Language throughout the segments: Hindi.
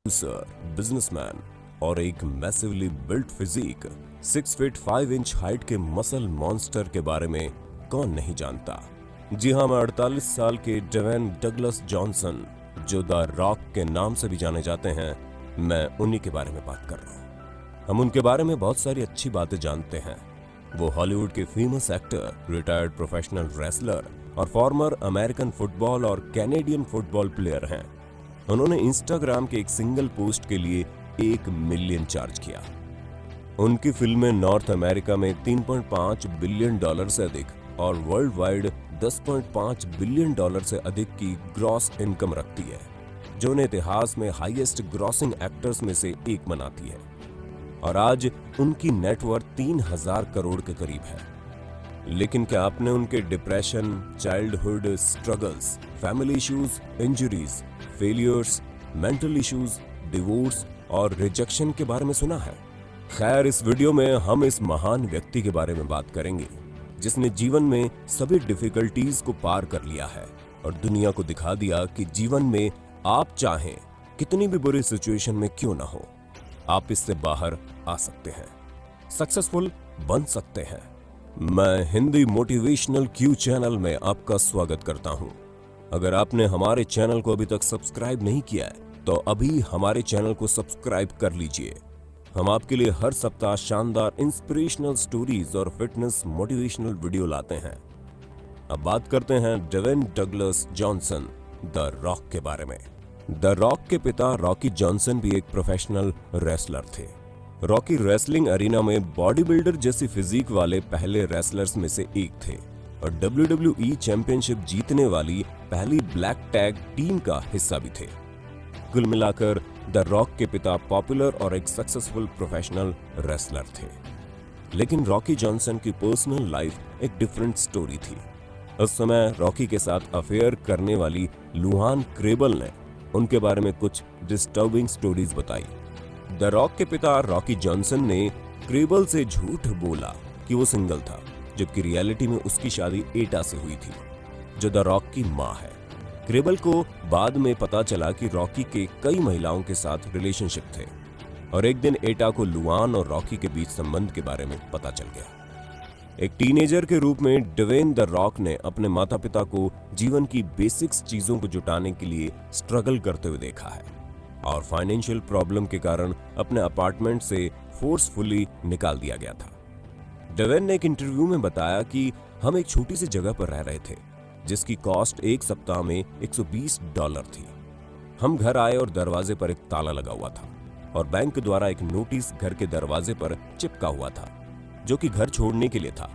प्रोड्यूसर, बिजनेसमैन और एक massively built physique 6 feet 5 inch height के मसल मॉन्स्टर के बारे में कौन नहीं जानता। जी हाँ, मैं 48 साल के ड्वेन डगलस जॉनसन, जो द रॉक के नाम से भी जाने जाते हैं, मैं उन्हीं के बारे में बात कर रहा हूँ। हम उनके बारे में बहुत सारी अच्छी बातें जानते हैं। वो हॉलीवुड के famous actor, retired professional wrestler और फॉर्मर अमेरिकन फुटबॉल और कैनेडियन फुटबॉल प्लेयर हैं। उन्होंने इंस्टाग्राम के एक सिंगल पोस्ट के लिए 1 मिलियन चार्ज किया। उनकी फिल्में नॉर्थ अमेरिका में $3.5 बिलियन से अधिक और वर्ल्ड वाइड $10.5 बिलियन से अधिक की ग्रॉस इनकम रखती है, जो उन्हें इतिहास में हाईएस्ट ग्रॉसिंग एक्टर्स में से एक बनाती है। और आज उनकी नेटवर्थ 3000 करोड़ के करीब है। लेकिन क्या आपने उनके depression, childhood struggles, family issues, injuries, failures, mental issues, divorce और रिजेक्शन के बारे में सुना है? खैर, इस वीडियो में हम इस महान व्यक्ति के बारे में बात करेंगे, जिसने जीवन में सभी डिफिकल्टीज को पार कर लिया है और दुनिया को दिखा दिया कि जीवन में आप चाहें कितनी भी बुरी सिचुएशन में क्यों ना हो, आप इससे बाहर आ सकते हैं, सक्सेसफुल बन सकते हैं। मैं हिंदी मोटिवेशनल क्यू चैनल में आपका स्वागत करता हूं। अगर आपने हमारे चैनल को अभी तक सब्सक्राइब नहीं किया है, तो अभी हमारे चैनल को सब्सक्राइब कर लीजिए। हम आपके लिए हर सप्ताह शानदार इंस्पिरेशनल स्टोरीज और फिटनेस मोटिवेशनल वीडियो लाते हैं। अब बात करते हैं Dwayne Douglas Johnson, the Rock के बारे में। द रॉक के पिता रॉकी जॉनसन भी एक प्रोफेशनल रेसलर थे। रॉकी रेसलिंग अरीना में बॉडी बिल्डर जैसी फिजिक वाले पहले रेसलर्स में से एक थे और WWE चैंपियनशिप जीतने वाली पहली ब्लैक टैग टीम का हिस्सा भी थे। कुल मिलाकर द रॉक के पिता पॉपुलर और एक सक्सेसफुल प्रोफेशनल रेसलर थे। लेकिन रॉकी जॉनसन की पर्सनल लाइफ एक डिफरेंट स्टोरी थी। उस समय रॉकी के साथ अफेयर करने वाली लुआन क्रेबल ने उनके बारे में कुछ डिस्टर्बिंग स्टोरीज बताई। द रॉक के पिता रॉकी जॉनसन ने क्रेबल से झूठ बोला कि वो सिंगल था, जबकि रियलिटी में उसकी शादी एटा से हुई थी, जो द रॉक की मां है। क्रेबल को बाद में पता चला कि रॉकी के कई महिलाओं के साथ रिलेशनशिप थे और एक दिन एटा को लुआन और रॉकी के बीच संबंध के बारे में पता चल गया। एक टीनेजर के रूप में ड्वेन द रॉक ने अपने माता पिता को जीवन की बेसिक्स चीजों को जुटाने के लिए स्ट्रगल करते हुए देखा है और फाइनेंशियल प्रॉब्लम के कारण अपने अपार्टमेंट से फोर्सफुली निकाल दिया गया था। ड्वेन ने एक इंटरव्यू में बताया कि हम एक छोटी सी जगह पर रह रहे थे, जिसकी कॉस्ट एक सप्ताह में $120 थी। हम घर आए और दरवाजे पर एक ताला लगा हुआ था और बैंक द्वारा एक नोटिस घर के दरवाजे पर चिपका हुआ था, जो कि घर छोड़ने के लिए था।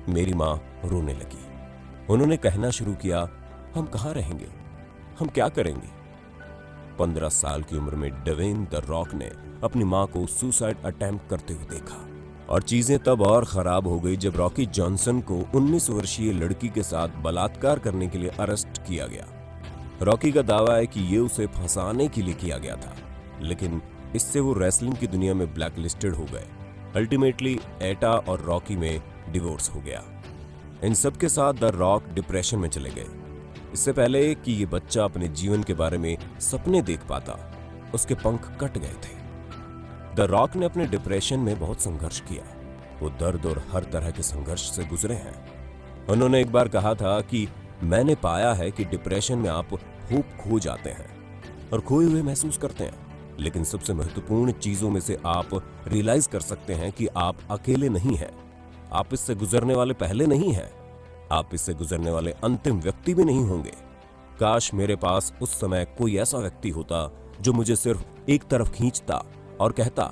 मेरी माँ रोने लगी। उन्होंने कहना शुरू किया, हम कहाँ रहेंगे, हम क्या करेंगे। 15 साल की उम्र में ड्वेन द रॉक ने अपनी मां को सुसाइड अटेम्प्ट करते हुए देखा और चीजें तब और खराब हो गई जब रॉकी जॉनसन को 19 वर्षीय लड़की के साथ बलात्कार करने के लिए अरेस्ट किया गया। रॉकी का दावा है कि ये उसे फंसाने के लिए किया गया था, लेकिन इससे वो रेसलिंग की दुनिया में ब्लैकलिस्टेड हो गए। अल्टीमेटली एटा और रॉकी में डिवोर्स हो गया। इन सब के साथ द रॉक डिप्रेशन में चले गए। इससे पहले कि ये बच्चा अपने जीवन के बारे में सपने देख पाता, उसके पंख कट गए थे। द रॉक ने अपने डिप्रेशन में बहुत संघर्ष किया। वो दर्द और हर तरह के संघर्ष से गुजरे हैं। उन्होंने एक बार कहा था कि मैंने पाया है कि डिप्रेशन में आप होप खो जाते हैं और खोए हुए महसूस करते हैं, लेकिन सबसे महत्वपूर्ण चीजों में से आप रियलाइज कर सकते हैं कि आप अकेले नहीं हैं। आप इससे गुजरने वाले पहले नहीं हैं। आप इससे गुजरने वाले अंतिम व्यक्ति भी नहीं होंगे। काश मेरे पास उस समय कोई ऐसा व्यक्ति होता जो मुझे सिर्फ एक तरफ खींचता और कहता,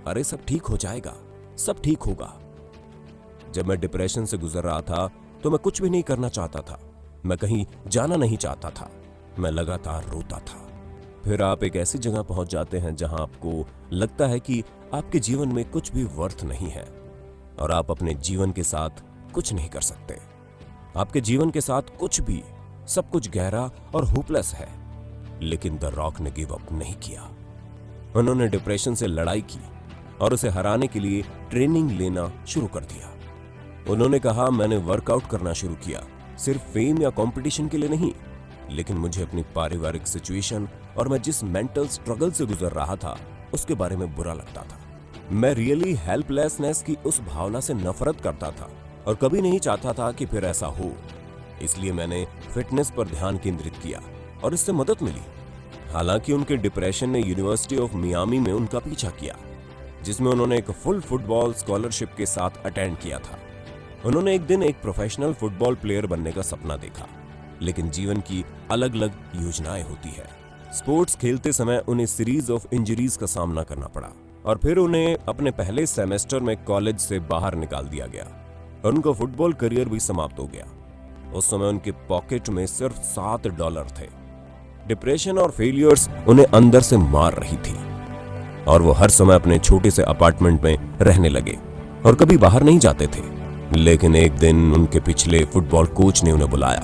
अरे सब ठीक हो जाएगा, सब ठीक होगा। जब मैं डिप्रेशन से गुजर रहा था तो मैं कुछ भी नहीं करना चाहता था। मैं कहीं जाना नहीं चाहता था। मैं लगातार रोता था। फिर आप एक ऐसी जगह पहुंच जाते हैं जहां आपको लगता है कि आपके जीवन में कुछ भी वर्थ नहीं है और आप अपने जीवन के साथ कुछ नहीं कर सकते। आपके जीवन के साथ कुछ भी, सब कुछ गहरा और होपलेस है। लेकिन द रॉक ने गिव अप नहीं किया। उन्होंने डिप्रेशन से लड़ाई की और उसे हराने के लिए ट्रेनिंग लेना शुरू कर दिया। उन्होंने कहा, मैंने वर्कआउट करना शुरू किया, सिर्फ फेम या कंपटीशन के लिए नहीं, लेकिन मुझे अपनी पारिवारिक सिचुएशन और मैं जिस मेंटल स्ट्रगल से गुजर रहा था उसके बारे में बुरा लगता था। मैं रियली हेल्पलेसनेस की उस भावना से नफरत करता था और कभी नहीं चाहता था कि फिर ऐसा हो। इसलिए मैंने फिटनेस पर ध्यान केंद्रित किया और इससे मदद मिली। हालांकि उनके डिप्रेशन ने यूनिवर्सिटी ऑफ मियामी में उनका पीछा किया, जिसमें उन्होंने एक फुल फुटबॉल स्कॉलरशिप के साथ अटेंड किया था। उन्होंने एक दिन एक प्रोफेशनल फुटबॉल प्लेयर बनने का सपना देखा, लेकिन जीवन की अलग अलग योजनाएं होती है। स्पोर्ट्स खेलते समय उन्हें सीरीज ऑफ इंजरीज का सामना करना पड़ा और फिर उन्हें अपने पहले सेमेस्टर में कॉलेज से बाहर निकाल दिया गया और उनका फुटबॉल करियर भी समाप्त हो गया। उस समय उनके पॉकेट में सिर्फ $7 थे। डिप्रेशन और फेलियर्स उन्हें अंदर से मार रही थी और वो हर समय अपने छोटे से अपार्टमेंट में रहने लगे और कभी बाहर नहीं जाते थे। लेकिन एक दिन उनके पिछले फुटबॉल कोच ने उन्हें बुलाया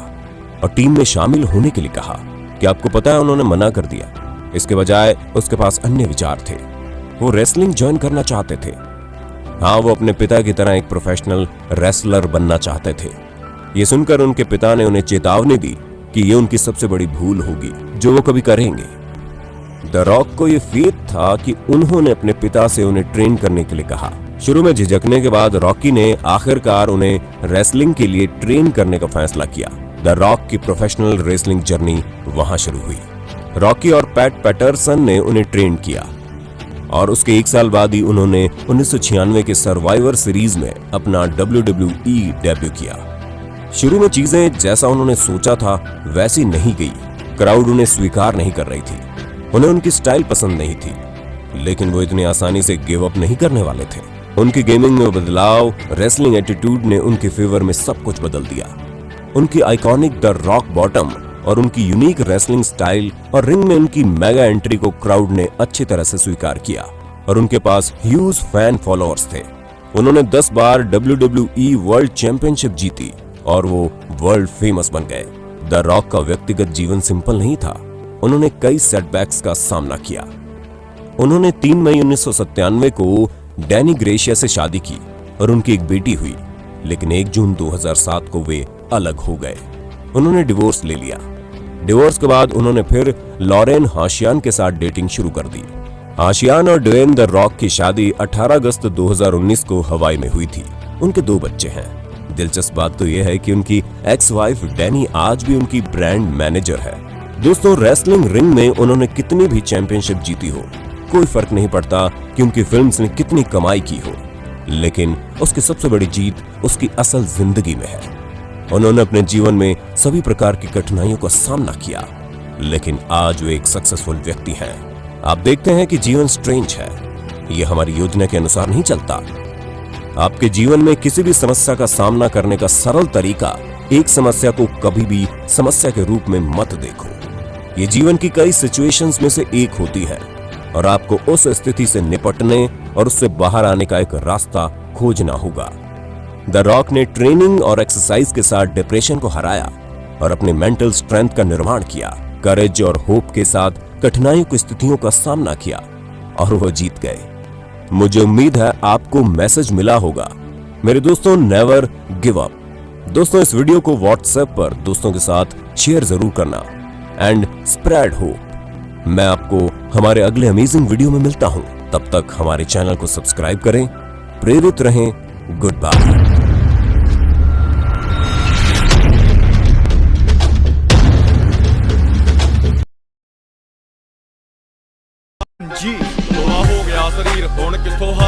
और टीम में शामिल होने के लिए कहा कि आपको पता है उन्होंने मना कर दिया। इसके बजाय उसके पास अन्य विचार थे। वो रेसलिंग ज्वाइन करना चाहते थे। हाँ, वो अपने पिता की तरह एक प्रोफेशनल रेसलर बनना चाहते थे। ये सुनकर उनके पिता ने उन्हें चेतावनी दी कि ये उनकी सबसे बड़ी भूल होगी जो वो कभी करेंगे। द रॉक को ये फेथ था कि उन्होंने अपने पिता से उन्हें ट्रेन करने के लिए कहा। शुरू में झिझकने के बाद रॉकी ने आखिरकार उन्हें रेसलिंग के लिए ट्रेन करने का फैसला किया। द रॉक की प्रोफेशनल रेसलिंग जर्नी वहां शुरू हुई। रॉकी और पैट पैटरसन ने उन्हें ट्रेन किया और उसके 1 साल बाद ही उन्होंने 1996 के सर्वाइवर सीरीज में अपना WWE डेब्यू किया। शुरू में चीजें जैसा उन्होंने सोचा था वैसी नहीं गई। क्राउड उन्हें स्वीकार नहीं कर रही थी, उन्हें उनकी स्टाइल पसंद नहीं थी, लेकिन वो इतनी आसानी से गिव अप नहीं करने वाले थे। उनकी गेमिंग में बदलाव, रेसलिंग एटीट्यूड ने उनके फेवर में सब कुछ बदल दिया। उनकी आइकॉनिक द रॉक बॉटम और उनकी यूनिक रेसलिंग स्टाइल और रिंग में उनकी मेगा एंट्री को क्राउड ने अच्छी तरह से स्वीकार किया और उनके पास ह्यूज फैन फॉलोअर्स थे। उन्होंने 10 बार WWE वर्ल्ड चैंपियनशिप जीती और वो वर्ल्ड फेमस बन गए। द रॉक का व्यक्तिगत जीवन सिंपल नहीं था। उन्होंने कई सेटबैक्स का सामना किया। उन्होंने 3 मई 1997 को डैनी ग्रेशिया से शादी की और उनकी एक बेटी हुई, लेकिन 1 जून 2007 को वे अलग हो गए। उन्होंने डिवोर्स ले लिया। डिवोर्स के बाद उन्होंने फिर लॉरेन हाशियान के साथ डेटिंग शुरू कर दी। हाशियान और ड्वेन द रॉक की शादी 18 अगस्त 2019 को हवाई में हुई थी। उनके 2 बच्चे हैं। दिलचस्प बात तो यह है कि उनकी एक्स वाइफ डैनी आज भी उनकी ब्रांड मैनेजर है। दोस्तों, रेसलिंग रिंग में उन्होंने कितनी भी चैंपियनशिप जीती हो, कोई फर्क नहीं पड़ता कि उनकी फिल्म्स ने कितनी कमाई की हो, लेकिन उसकी सबसे बड़ी जीत उसकी असल जिंदगी में है। उन्होंने अपने जीवन में सभी प्रकार की कठिनाइयों का सामना किया, लेकिन आज वे एक सक्सेसफुल व्यक्ति हैं। आप देखते हैं कि जीवन स्ट्रेंज है। यह हमारी योजना के अनुसार नहीं चलता। आपके जीवन में किसी भी समस्या का सामना करने का सरल तरीका, एक समस्या को कभी भी समस्या के रूप में मत देखो। ये जीवन की कई सिचुएशंस में से एक होती है और आपको उस स्थिति से निपटने और उससे बाहर आने का एक रास्ता खोजना होगा। द रॉक ने ट्रेनिंग और एक्सरसाइज के साथ डिप्रेशन को हराया और अपने मेंटल स्ट्रेंथ का निर्माण किया। करेज और होप के साथ कठिनाइयों की स्थितियों का सामना किया और वो जीत गए। मुझे उम्मीद है आपको मैसेज मिला होगा। मेरे दोस्तों, नेवर गिव अप। दोस्तों, इस वीडियो को व्हाट्सएप पर दोस्तों के साथ शेयर जरूर करना एंड स्प्रेड होप। मैं आपको हमारे अगले अमेजिंग वीडियो में मिलता हूं। तब तक हमारे चैनल को सब्सक्राइब करें। प्रेरित रहें। Good bye. जी, लोहा हो गया शरीर हुण किथों